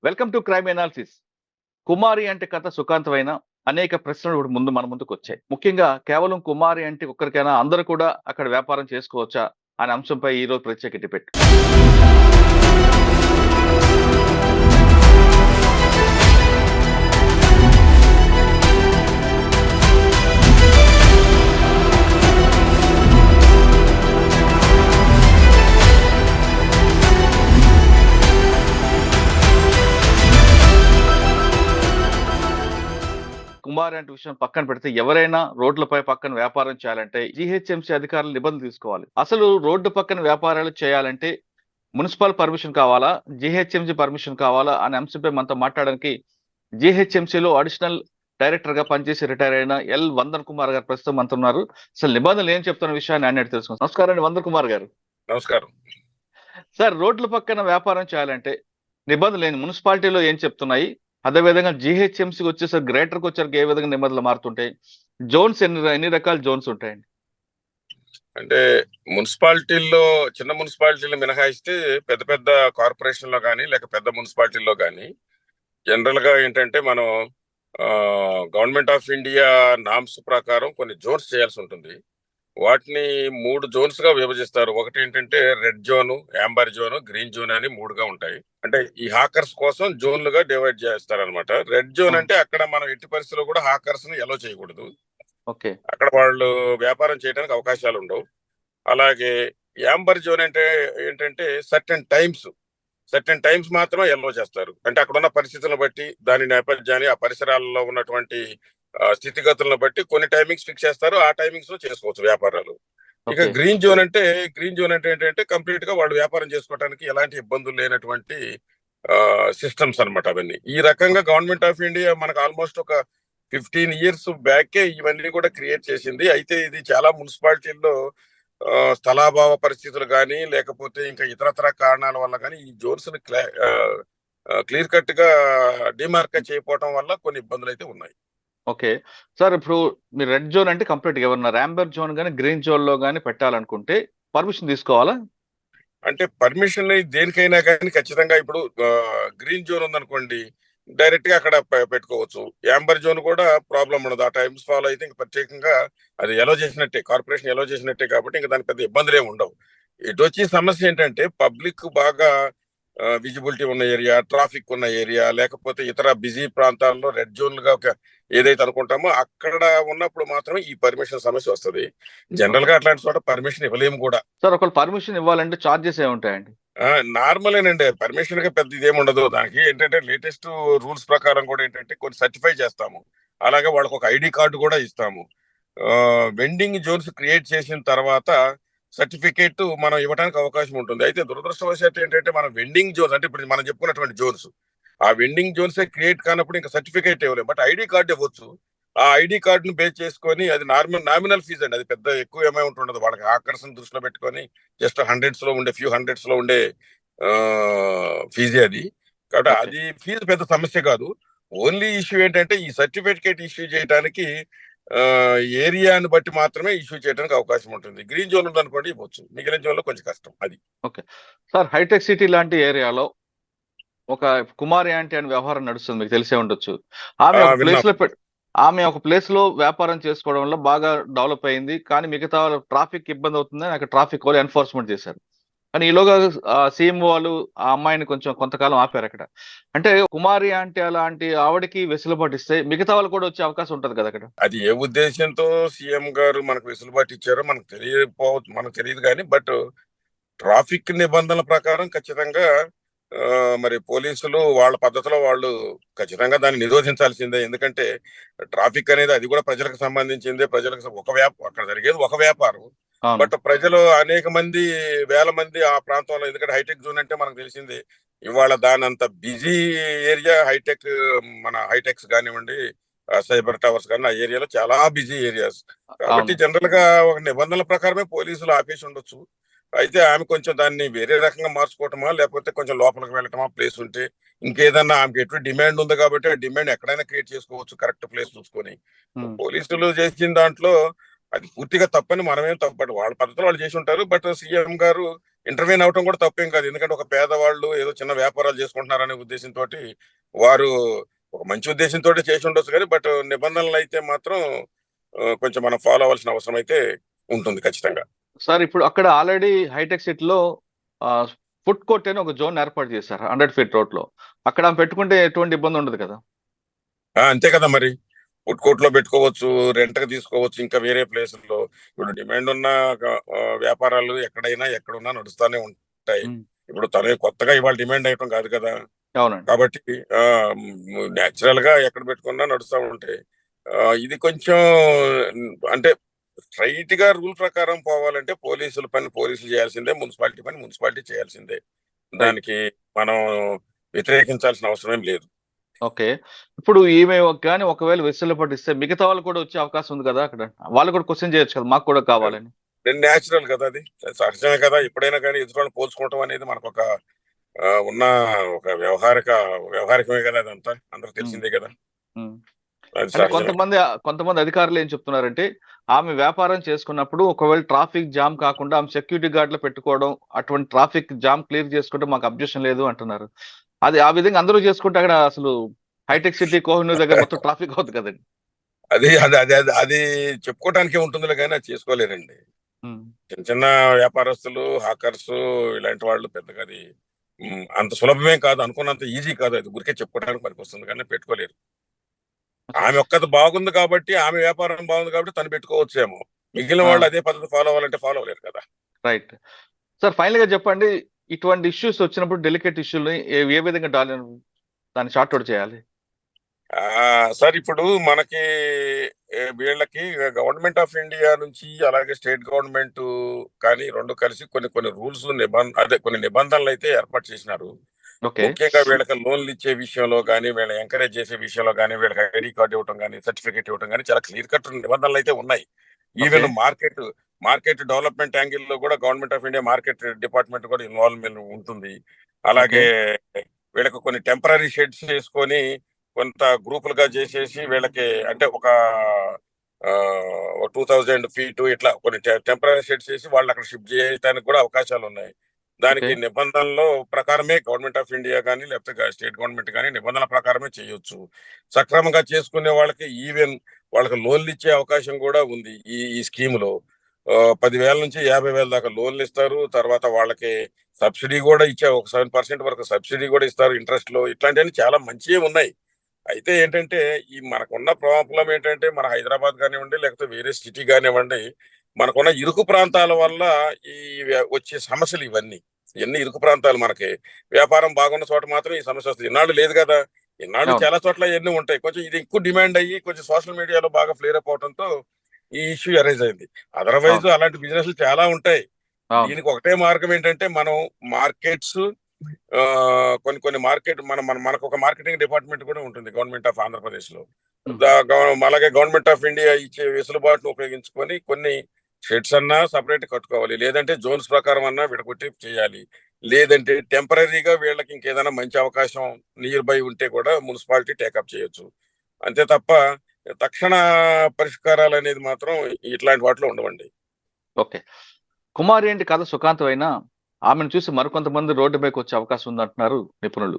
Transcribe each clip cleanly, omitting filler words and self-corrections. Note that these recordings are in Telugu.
Welcome to crime analysis. Kumari అంటే కథ సుఖాంతమైన అనేక ప్రశ్నలు ఇప్పుడు మన ముందుకు వచ్చాయి. ముఖ్యంగా కేవలం కుమారి అంటే ఒక్కరికైనా అందరూ కూడా అక్కడ వ్యాపారం చేసుకోవచ్చా అనే అంశంపై ఈ రోజు ప్రత్యేక డిబేట్. కుమారి అంటే విషయం పక్కన పెడితే ఎవరైనా రోడ్లపై పక్కన వ్యాపారం చేయాలంటే జీహెచ్ఎంసీ అధికారులు నిబంధనలు తీసుకోవాలి. అసలు రోడ్డు పక్కన వ్యాపారాలు చేయాలంటే మున్సిపల్ పర్మిషన్ కావాలా, జీహెచ్ఎంసీ పర్మిషన్ కావాలా అనే అంశంపై మనతో మాట్లాడడానికి జీహెచ్ఎంసీలో అడిషనల్ డైరెక్టర్ గా పనిచేసి రిటైర్ అయిన ఎల్ వందన్ కుమార్ గారు ప్రస్తుతం మనతో ఉన్నారు. అసలు నిబంధనలు ఏం చెప్తున్న విషయాన్ని ఆయన తెలుసుకుందాం. నమస్కారం అండి వందన్ కుమార్ గారు. నమస్కారం సార్, రోడ్ల పక్కన వ్యాపారం చేయాలంటే నిబంధనలు మున్సిపాలిటీలో ఏం చెప్తున్నాయి, అదేవిధంగా జీహెచ్ఎంసీకి వచ్చేసరికి గ్రేటర్కి వచ్చరికి ఏ విధంగా నిబంధనలు మారుతుంటాయి, జోన్స్ ఎన్ని రకాల జోన్స్ ఉంటాయండి? అంటే మున్సిపాలిటీల్లో చిన్న మున్సిపాలిటీలు మినహాయిస్తే పెద్ద పెద్ద కార్పొరేషన్లో కానీ లేక పెద్ద మున్సిపాలిటీల్లో కానీ జనరల్ గా ఏంటంటే మనం గవర్నమెంట్ ఆఫ్ ఇండియా నామ్స్ ప్రకారం కొన్ని జోన్స్ చేయాల్సి ఉంటుంది. వాటిని 3 జోన్స్ గా విభజిస్తారు. ఒకటి ఏంటంటే red zone, Amber zone, green zone అని 3గా ఉంటాయి. అంటే ఈ హాకర్స్ కోసం జోన్లుగా డివైడ్ చేస్తారు అనమాట. రెడ్ జోన్ అంటే అక్కడ మనం ఎట్టి పరిస్థితుల్లో కూడా హాకర్స్ ని ఎలో చేయకూడదు. ఓకే, అక్కడ వాళ్ళు వ్యాపారం చేయడానికి అవకాశాలు ఉండవు. అలాగే యాంబర్ జోన్ అంటే ఏంటంటే సర్టెన్ టైమ్స్ మాత్రమే ఎల్లో చేస్తారు. అంటే అక్కడ ఉన్న పరిస్థితులను బట్టి, దాని నేపథ్యాన్ని, ఆ పరిసరాలలో ఉన్నటువంటి స్థితిగతులను బట్టి కొన్ని టైమింగ్స్ ఫిక్స్ చేస్తారు. ఆ టైమింగ్స్ లో చేసుకోవచ్చు వ్యాపారాలు. ఇక గ్రీన్ జోన్ అంటే ఏంటంటే కంప్లీట్ గా వాళ్ళు వ్యాపారం చేసుకోవడానికి ఎలాంటి ఇబ్బందులు లేనటువంటి సిస్టమ్స్ అన్నమాట అవన్నీ. ఈ రకంగా గవర్నమెంట్ ఆఫ్ ఇండియా మనకు ఆల్మోస్ట్ ఒక 15 years బ్యాకే ఇవన్నీ కూడా క్రియేట్ చేసింది. అయితే ఇది చాలా మున్సిపాలిటీల్లో స్థలాభావ పరిస్థితులు కానీ లేకపోతే ఇంకా ఇతరతర కారణాల వల్ల కానీ ఈ జోన్స్ ని క్లియర్ కట్ గా డిమార్కేట్ చేయకపోవడం వల్ల కొన్ని ఇబ్బందులు అయితే ఉన్నాయి. ఓకే సార్, ఇప్పుడు మీరు రెడ్ జోన్ అంటే కంప్లీట్ గా ఎవరన్నా యాంబర్ జోన్ కానీ గ్రీన్ జోన్ లో కానీ పెట్టాలనుకుంటే పర్మిషన్ తీసుకోవాలా? అంటే పర్మిషన్ దేనికైనా కానీ ఖచ్చితంగా ఇప్పుడు గ్రీన్ జోన్ ఉందనుకోండి, డైరెక్ట్ గా అక్కడ పెట్టుకోవచ్చు. యాంబర్ జోన్ కూడా ప్రాబ్లం ఉండదు. ఆ టైమ్స్ ఫాలో అయితే ఇంకా ప్రత్యేకంగా అది ఎలో చేసినట్టే, కార్పొరేషన్ ఎలో చేసినట్టే కాబట్టి ఇంకా దానికి పెద్ద ఇబ్బందులు ఏమి ఉండవు. ఇటు వచ్చే సమస్య ఏంటంటే పబ్లిక్ బాగా విజిబిలిటీ ఉన్న ఏరియా, ట్రాఫిక్ ఉన్న ఏరియా, లేకపోతే ఇతర బిజీ ప్రాంతాల్లో రెడ్ జోన్లుగా ఏదైతే అనుకుంటామో అక్కడ ఉన్నప్పుడు మాత్రమే ఈ పర్మిషన్ సమస్య వస్తుంది. జనరల్ గా అట్లాంటి చోట పర్మిషన్ ఇవ్వలేము కూడా. సార్, ఒకవేళ పర్మిషన్ ఇవ్వాలంటే చార్జెస్ ఏముంటాయండి? నార్మలేనండి, పర్మిషన్ గా పెద్ద ఇదేమి ఉండదు. దానికి ఏంటంటే లేటెస్ట్ రూల్స్ ప్రకారం కూడా ఏంటంటే కొన్ని సర్టిఫై చేస్తాము. అలాగే వాళ్ళకి ఒక ఐడి కార్డు కూడా ఇస్తాము. వెండింగ్ జోన్స్ క్రియేట్ చేసిన తర్వాత సర్టిఫికేట్ మనం ఇవ్వడానికి అవకాశం ఉంటుంది. అయితే దురదృష్టవశాత్తు ఏంటంటే మనం వెండింగ్ జోన్స్ అంటే ఇప్పుడు మనం చెప్పుకున్నటువంటి జోన్స్, ఆ వెండింగ్ జోన్సే క్రియేట్ కానప్పుడు ఇంకా సర్టిఫికేట్ ఇవ్వలేము. బట్ ఐడి కార్డు ఇవ్వచ్చు. ఆ ఐడి కార్డును బేస్ చేసుకొని అది నామినల్ ఫీజు అండి, అది పెద్ద ఎక్కువ అమౌంట్ ఉండదు. వాళ్ళకి ఆకర్షణ దృష్టిలో పెట్టుకొని జస్ట్ ఫ్యూ హండ్రెడ్స్ లో ఉండే ఫీజే అది. కాబట్టి అది ఫీజు పెద్ద సమస్య కాదు. ఓన్లీ ఇష్యూ ఏంటంటే ఈ సర్టిఫికేట్ ఇష్యూ చేయడానికి ఏరియాని బట్టి మాత్రమే ఇష్యూ చేయడానికి అవకాశం ఉంటుంది. గ్రీన్ జోన్ ఉందనుకోండి ఇవ్వచ్చు, మిగిలిన జోన్ లో కొంచెం కష్టం అది. ఓకే సార్, హైటెక్ సిటీ లాంటి ఏరియాలో ఒక కుమారి ఆంటీ అనే వ్యవహారం నడుస్తుంది, మీకు తెలిసే ఉండొచ్చు. ఆమె ఒక ప్లేస్ లో వ్యాపారం చేసుకోవడం వల్ల బాగా డెవలప్ అయింది, కానీ మిగతా ట్రాఫిక్ ఇబ్బంది అవుతుందని అక్కడ ట్రాఫిక్ వాళ్ళు ఎన్ఫోర్స్మెంట్ చేశారు. కానీ ఈలోగా సీఎం వాళ్ళు ఆ అమ్మాయిని కొంతకాలం ఆపారు అక్కడ. అంటే కుమారి ఆంటీ అలాంటి ఆవిడకి వెసులుబాటు ఇస్తే మిగతా వాళ్ళు కూడా వచ్చే అవకాశం ఉంటది కదా అక్కడ. అది ఏ ఉద్దేశంతో సీఎం గారు మనకు వెసులుబాటు ఇచ్చారో మనకు తెలియదు కానీ బట్ ట్రాఫిక్ నిబంధనల ప్రకారం ఖచ్చితంగా మరి పోలీసులు వాళ్ళ పద్ధతిలో వాళ్ళు ఖచ్చితంగా దాన్ని నిరోధించాల్సిందే. ఎందుకంటే ట్రాఫిక్ అనేది అది కూడా ప్రజలకు సంబంధించిందే. ప్రజలకు అక్కడ జరిగేది ఒక వ్యాపారం. అవును. బట్ ప్రజలు అనేక మంది, వేల మంది ఆ ప్రాంతంలో, ఎందుకంటే హైటెక్ జోన్ అంటే మనకు తెలిసింది. ఇవాళ దాని అంత బిజీ ఏరియా హైటెక్, మన హైటెక్స్ కానివ్వండి, సైబర్ టవర్స్ కానీ, ఆ ఏరియాలో చాలా బిజీ ఏరియాస్. కాబట్టి అవును. జనరల్ గా ఒక నిబంధనల ప్రకారమే పోలీసులు ఆపేసి ఉండొచ్చు. అయితే ఆమె కొంచెం దాన్ని వేరే రకంగా మార్చుకోవటమా, లేకపోతే కొంచెం లోపలికి వెళ్ళటమా ప్లేస్ ఉంటే, ఇంకేదన్నా ఆమెకి ఎటువంటి డిమాండ్ ఉంది కాబట్టి ఆ డిమాండ్ ఎక్కడైనా క్రియేట్ చేసుకోవచ్చు కరెక్ట్ ప్లేస్ చూసుకొని. ఉమ్. పోలీసులు చేసిన దాంట్లో అది పూర్తిగా తప్పని మనమేం తప్పదు, వాళ్ళ పద్ధతిలో వాళ్ళు చేసి ఉంటారు. బట్ సీఎం గారు ఇంటర్వ్యూన్ అవటం కూడా తప్పేం కాదు. ఎందుకంటే ఒక పేదవాళ్ళు ఏదో చిన్న వ్యాపారాలు చేసుకుంటున్నారనే ఉద్దేశంతో వారు ఒక మంచి ఉద్దేశంతో చేసి ఉండొచ్చు. కానీ బట్ నిబంధనలు అయితే మాత్రం కొంచెం మనం ఫాలో అవ్వాల్సిన అవసరం అయితే ఉంటుంది ఖచ్చితంగా. సార్ ఇప్పుడు అక్కడ ఆల్రెడీ హైటెక్ సిటీలో ఫుడ్ కోర్ట్ అని ఒక జోన్ ఏర్పాటు చేశారు 100 ఫీట్ రోడ్ లో. అక్కడ ఆమె పెట్టుకుంటే ఎటువంటి ఇబ్బంది ఉండదు కదా? అంతే కదా మరి. ఫుడ్ కోర్ట్ లో పెట్టుకోవచ్చు, రెంట్ కి తీసుకోవచ్చు, ఇంకా వేరే ప్లేసుల్లో. ఇప్పుడు డిమాండ్ ఉన్న వ్యాపారాలు ఎక్కడైనా ఎక్కడున్నా నడుస్తానే ఉంటాయి. ఉమ్. ఇప్పుడు తనే కొత్తగా ఇవాళ డిమాండ్ అయ్యటం కాదు కదా. అవునండి. కాబట్టి న్యాచురల్ గా ఎక్కడ పెట్టుకున్నా నడుస్తూ ఉంటాయి. ఇది కొంచెం అంటే స్ట్రైట్ గా రూల్ ప్రకారం పోవాలంటే పోలీసుల పని పోలీసులు చేయాల్సిందే, మున్సిపాలిటీ పని మున్సిపాలిటీ చేయాల్సిందే. రైట్. దానికి మనం వ్యతిరేకించాల్సిన అవసరం ఏం లేదు. ఓకే. ఇప్పుడు ఈమె కానీ ఒకవేళ వెసులుబాటు ఇస్తే మిగతా వాళ్ళు కూడా వచ్చే అవకాశం ఉంది కదా అక్కడ? వాళ్ళు కూడా క్వశ్చన్ చేయొచ్చు కదా, మాకు కూడా కావాలని. న్యాచురల్ కదా, అది సహజమే కదా. ఎప్పుడైనా కానీ ఎదుటి పోల్చుకోవటం అనేది మనకు ఒక ఉన్న ఒక వ్యవహారికమే కదా, అదంతా అందరికి ఉమ్. తెలిసిందే కదా. ఉమ్. అది అంటే సహజమే. కొంతమంది అధికారులు ఏం చెప్తున్నారంటే, ఆమె వ్యాపారం చేసుకున్నప్పుడు ఒకవేళ ట్రాఫిక్ జామ్ కాకుండా ఆమె సెక్యూరిటీ గార్డులు పెట్టుకోవడం, అటువంటి ట్రాఫిక్ జామ్ క్లియర్ చేసుకుంటే మాకు అబ్జెక్షన్ లేదు అంటున్నారు. అది ఆ విధంగా అందరూ చేసుకుంటే అక్కడ అసలు హైటెక్ సిటీ, కోహినూర్ దగ్గర మొత్తం ట్రాఫిక్ అవుతుంది కదండి. అది అది అది అది అది చెప్పుకోవటానికే ఉంటుందిలే, కానీ అది చేసుకోలేరండి. ఉమ్. చిన్న చిన్న వ్యాపారస్తులు, హాకర్స్, ఇలాంటి వాళ్ళు పెద్దగా అది అంత సులభమే కాదు, అనుకున్నంత ఈజీ కాదు. అది ఊరికే చెప్పుకోవడానికి పనికి వస్తుంది కానీ పెట్టుకోలేరు. ఓకే. ఆమె ఒక్కది బాగుంది కాబట్టి, ఆమె వ్యాపారం బాగుంది కాబట్టి తను పెట్టుకోవచ్చేమో. మిగిలిన ఆ, వాళ్ళు అదే పద్ధతి ఫాలో అవ్వాలంటే ఫాలో అవ్వలేరు కదా. రైట్. సార్ ఫైనల్ గా చెప్పండి, ఇటువంటి ఇష్యూస్ వచ్చినప్పుడు డెలికేట్ ఇష్యూని ఏ విధంగా దాన్ని షార్ట్ అవుట్ చేయాలి? సార్ ఇప్పుడు మనకి వీళ్ళకి గవర్నమెంట్ ఆఫ్ ఇండియా నుంచి, అలాగే స్టేట్ గవర్నమెంట్ కానీ రెండు కలిసి కొన్ని కొన్ని రూల్స్ కొన్ని నిబంధనలు అయితే ఏర్పాటు చేసినారు. ఓకే. ముఖ్యంగా వీళ్ళకి లోన్లు ఇచ్చే విషయంలో కానీ, వీళ్ళని ఎంకరేజ్ చేసే విషయంలో కానీ, వీళ్ళకి ఐడి కార్డు ఇవ్వడం కానీ, సర్టిఫికేట్ ఇవ్వడం కానీ చాలా క్లియర్ కట్ నిబంధనలు అయితే ఉన్నాయి. Okay. Even market development angle లో కూడా government of India market department కూడా ఇన్వాల్వ్మెంట్ ఉంటుంది. ఓకే. అలాగే వీళ్ళకి కొన్ని టెంపరీ షెడ్స్ వేసుకొని కొంత గ్రూపులుగా చేసేసి వీళ్ళకి అంటే ఒక 2000 ఫీట్ ఇట్లా కొన్ని టెంపరీ షెడ్స్ చేసి వాళ్ళు అక్కడ షిఫ్ట్ చేయడానికి కూడా అవకాశాలు ఉన్నాయి. ఓకే. దానికి నిబంధనలు ప్రకారమే గవర్నమెంట్ ఆఫ్ ఇండియా కానీ, లేకపోతే స్టేట్ గవర్నమెంట్ కానీ నిబంధనల ప్రకారమే చేయొచ్చు. సక్రమంగా చేసుకునే వాళ్ళకి ఈవెన్ వాళ్ళకి లోన్లు ఇచ్చే అవకాశం కూడా ఉంది ఈ ఈ స్కీమ్ లో. 10,000 నుంచి 50,000 దాకా లోన్లు ఇస్తారు. తర్వాత వాళ్ళకి సబ్సిడీ కూడా ఇచ్చే ఒక 7% వరకు సబ్సిడీ కూడా ఇస్తారు ఇంట్రెస్ట్ లో. ఇట్లాంటివన్నీ చాలా మంచివి ఉన్నాయి. అయితే ఏంటంటే ఈ మనకున్న ప్రాబ్లం ఏంటంటే, మన హైదరాబాద్ కానివ్వండి, లేకపోతే వేరే సిటీ కానివ్వండి, మనకున్న ఇరుకు ప్రాంతాల వల్ల ఈ వచ్చే సమస్యలు ఇవన్నీ. ఇరుకు ప్రాంతాలు మనకి వ్యాపారం బాగున్న చోట మాత్రం ఈ సమస్య వస్తుంది. ఇన్నాళ్ళు లేదు కదా. ఇన్నాళ్ళు అవును. చాలా చోట్ల ఇవన్నీ ఉంటాయి. కొంచెం ఇది ఎక్కువ డిమాండ్ అయ్యి కొంచెం సోషల్ మీడియాలో బాగా ఫ్లేర్ అప్ అవడంతో ఈ ఇష్యూ అరైజ్ అయింది. అదర్వైజ్ అవును. అలాంటి బిజినెస్లు చాలా ఉంటాయి. అవును. దీనికి ఒకటే మార్గం ఏంటంటే, మనం మార్కెట్స్ కొన్ని కొన్ని మార్కెట్ మనకు ఒక మార్కెటింగ్ డిపార్ట్మెంట్ కూడా ఉంటుంది గవర్నమెంట్ ఆఫ్ ఆంధ్రప్రదేశ్ లో. మ్మ్. అలాగే గవర్నమెంట్ ఆఫ్ ఇండియా ఇచ్చే వెసులుబాటును ఉపయోగించుకొని కొన్ని షెడ్స్ అన్నా సపరేట్ కట్టుకోవాలి, లేదంటే జోన్స్ ప్రకారం అన్నా విడగొట్టి చేయాలి. లేదంటే టెంపరీగా వీళ్ళకి ఇంకేదైనా మంచి అవకాశం నియర్ బై ఉంటే కూడా మున్సిపాలిటీ టేకప్ చేయొచ్చు. అంతే తప్ప తక్షణ పరిష్కారాలు అనేది మాత్రం ఇట్లాంటి వాటిలో ఉండవండి. ఓకే. కుమారి ఏంటి కథ సుఖాంతమైనా ఆమెను చూసి మరికొంతమంది రోడ్డు పైకి వచ్చే అవకాశం ఉందంటున్నారు నిపుణులు.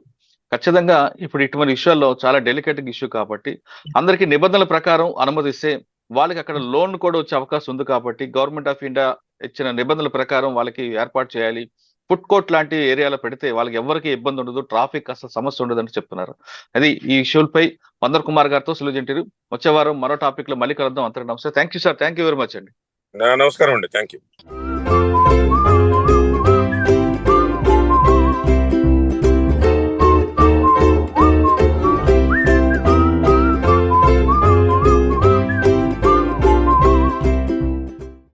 ఖచ్చితంగా ఇప్పుడు ఇటువంటి విషయాల్లో చాలా డెలికేట్ ఇష్యూ కాబట్టి అందరికీ నిబంధనల ప్రకారం అనుమతిస్తే వాళ్ళకి అక్కడ లోన్ కూడా వచ్చే అవకాశం ఉంది కాబట్టి గవర్నమెంట్ ఆఫ్ ఇండియా ఇచ్చిన నిబంధనల ప్రకారం వాళ్ళకి ఏర్పాటు చేయాలి. ఫుడ్ కోర్ట్ లాంటి ఏరియాలో పెడితే వాళ్ళకి ఎవరికి ఇబ్బంది ఉండదు, ట్రాఫిక్ అసలు సమస్య ఉండదని చెప్తున్నారు. అది ఈ ఇష్యూలపై మందర్ కుమార్ గారితో సులుజంటారు. వచ్చే వారం మరో టాపిక్ లో మళ్ళీ కలుద్దాం. అందరికీ నమస్తే. Thank you sir. Thank you very much అండి. నమస్కారం అండి. Thank you.